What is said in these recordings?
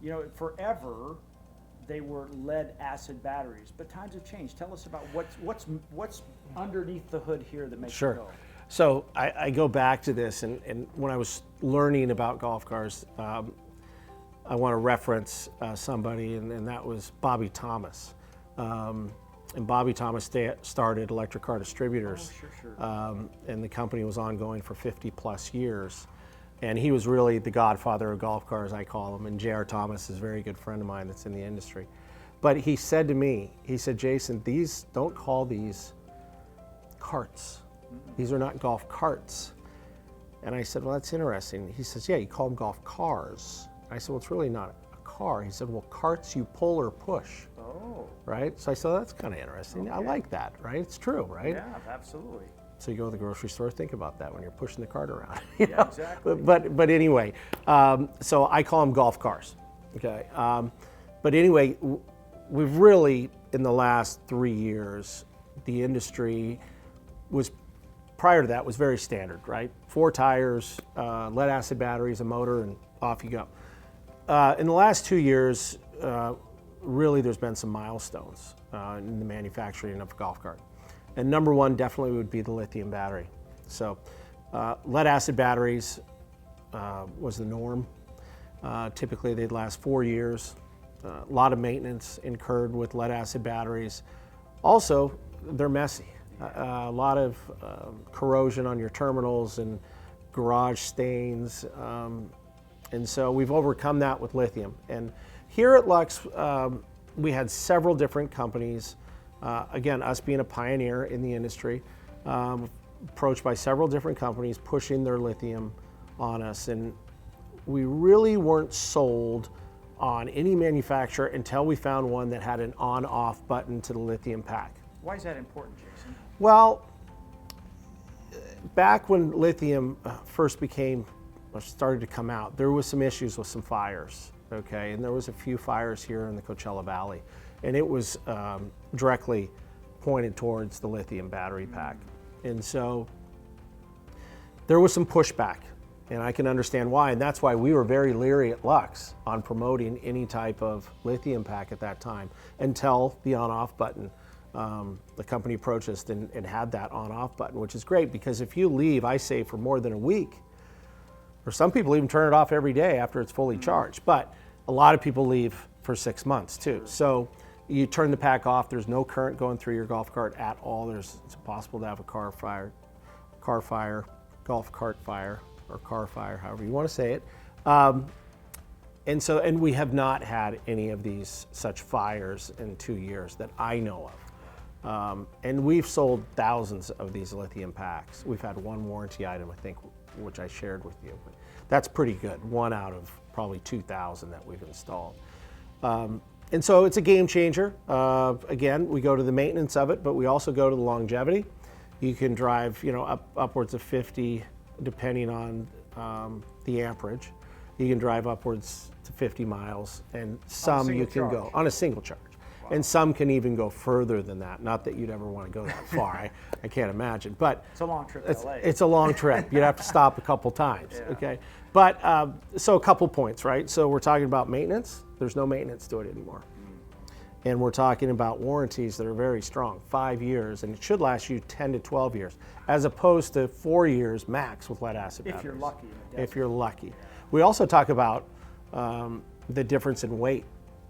You know, forever they were lead acid batteries, but times have changed. Tell us about what's underneath the hood here that makes it go. So I go back to this, and when I was learning about golf cars, I want to reference somebody, and that was Bobby Thomas. And Bobby Thomas started Electric Car Distributors, and the company was ongoing for 50 plus years. And he was really the godfather of golf cars, I call him, and J.R. Thomas is a very good friend of mine that's in the industry. But he said to me, he said, Jason, don't call these carts. These are not golf carts. And I said, well, that's interesting. He says, yeah, you call them golf cars. I said, well, it's really not a car. He said, well, carts you pull or push. Oh. Right? So I said, that's kind of interesting. Okay. I like that, right? It's true, right? Yeah, absolutely. So you go to the grocery store, think about that when you're pushing the cart around. Yeah, exactly. But anyway, so I call them golf cars, okay? But anyway, we've really, in the last 3 years, the industry was, prior to that, was very standard, right? 4 tires, lead acid batteries, a motor, and off you go. In the last 2 years, really there's been some milestones in the manufacturing of a golf cart. And number one definitely would be the lithium battery. So lead acid batteries was the norm. Typically they'd last 4 years. A lot of maintenance incurred with lead acid batteries. Also, they're messy. A lot of corrosion on your terminals and garage stains. And so we've overcome that with lithium. And here at Lux, we had several different companies. Again, us being a pioneer in the industry, approached by several different companies pushing their lithium on us. And we really weren't sold on any manufacturer until we found one that had an on-off button to the lithium pack. Why is that important, Jason? Well, back when lithium first started to come out, there was some issues with some fires, okay? And there was a few fires here in the Coachella Valley. And it was directly pointed towards the lithium battery pack. And so there was some pushback, and I can understand why, and that's why we were very leery at Lux on promoting any type of lithium pack at that time until the on-off button. The company approached us and had that on-off button, which is great because if you leave, I say, for more than a week, or some people even turn it off every day after it's fully charged, but a lot of people leave for 6 months too. So you turn the pack off, there's no current going through your golf cart at all. It's impossible to have a car fire, golf cart fire, or car fire, however you want to say it. And we have not had any of these such fires in 2 years that I know of. And we've sold thousands of these lithium packs. We've had one warranty item, I think, which I shared with you. But that's pretty good, 1 out of probably 2,000 that we've installed. And so it's a game changer. Again, we go to the maintenance of it, but we also go to the longevity. You can drive, upwards of 50, depending on the amperage. You can drive upwards to 50 miles, and some you can go on a single charge. Wow. And some can even go further than that. Not that you'd ever want to go that far. I can't imagine, but it's a long trip to LA. It's a long trip. You'd have to stop a couple times. Yeah. Okay. But so a couple points, right? So we're talking about maintenance. There's no maintenance to it anymore. And we're talking about warranties that are very strong, 5 years, and it should last you 10 to 12 years, as opposed to 4 years max with lead acid batteries. If you're lucky. If you're lucky. Yeah. We also talk about the difference in weight.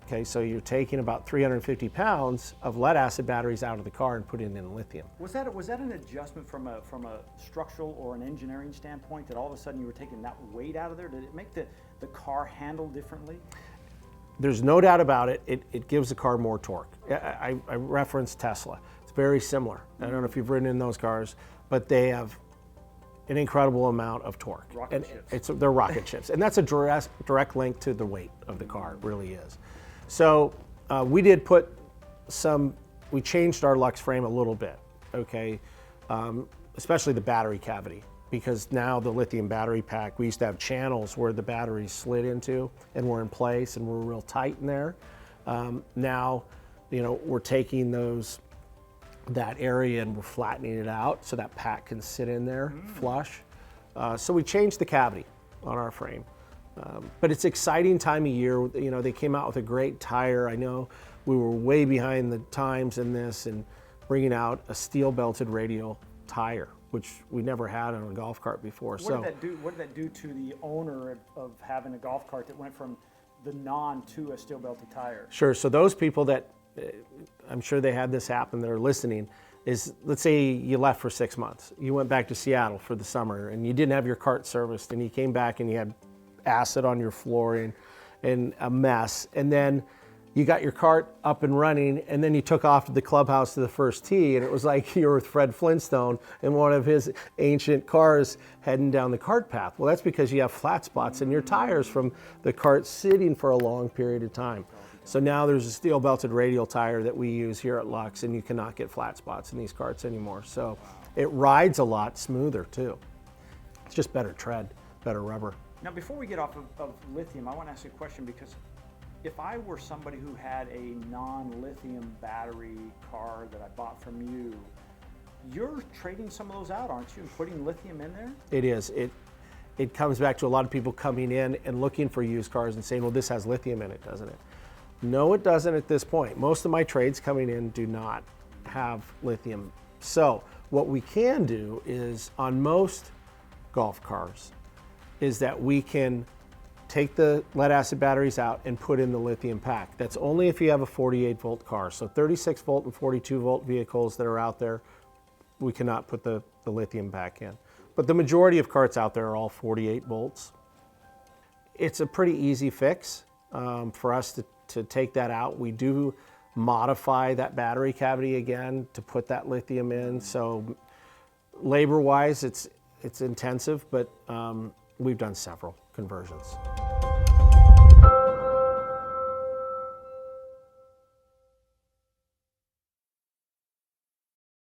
Okay, so you're taking about 350 pounds of lead acid batteries out of the car and putting in lithium. Was that an adjustment from a structural or an engineering standpoint that all of a sudden you were taking that weight out of there? Did it make the car handle differently? There's no doubt about it. It gives the car more torque. I referenced Tesla. It's very similar. I don't know if you've ridden in those cars, but they have an incredible amount of torque. Rocket ships. They're rocket ships. And that's a direct link to the weight of the car. It really is. So we did we changed our Lux frame a little bit, okay? Especially the battery cavity, because now the lithium battery pack, we used to have channels where the batteries slid into and were in place and were real tight in there. Now, we're taking that area and we're flattening it out so that pack can sit in there flush. So we changed the cavity on our frame. But it's exciting time of year. You know, they came out with a great tire. I know we were way behind the times in this and bringing out a steel belted radial tire, which we never had on a golf cart before. What did that do? What did that do to the owner of having a golf cart that went from the non to a steel belted tire? Sure. So those people that I'm sure they had this happen that are listening is, let's say you left for 6 months. You went back to Seattle for the summer and you didn't have your cart serviced, and you came back and you had acid on your floor and a mess. And then you got your cart up and running, and then you took off to the clubhouse to the first tee, and it was like you were with Fred Flintstone in one of his ancient cars heading down the cart path. Well, that's because you have flat spots in your tires from the cart sitting for a long period of time. So now there's a steel belted radial tire that we use here at Lux, and you cannot get flat spots in these carts anymore. So it rides a lot smoother too. It's just better tread, better rubber. Now, before we get off of lithium, I want to ask you a question, because if I were somebody who had a non-lithium battery car that I bought from you, you're trading some of those out, aren't you, and putting lithium in there? It is. It comes back to a lot of people coming in and looking for used cars and saying, well, this has lithium in it, doesn't it? No, it doesn't at this point. Most of my trades coming in do not have lithium. So what we can do is, on most golf cars, is that we can take the lead acid batteries out and put in the lithium pack. That's only if you have a 48 volt car. So 36 volt and 42 volt vehicles that are out there, we cannot put the lithium pack in. But the majority of carts out there are all 48 volts. It's a pretty easy fix for us to take that out. We do modify that battery cavity again to put that lithium in. So labor-wise, it's intensive, but we've done several conversions.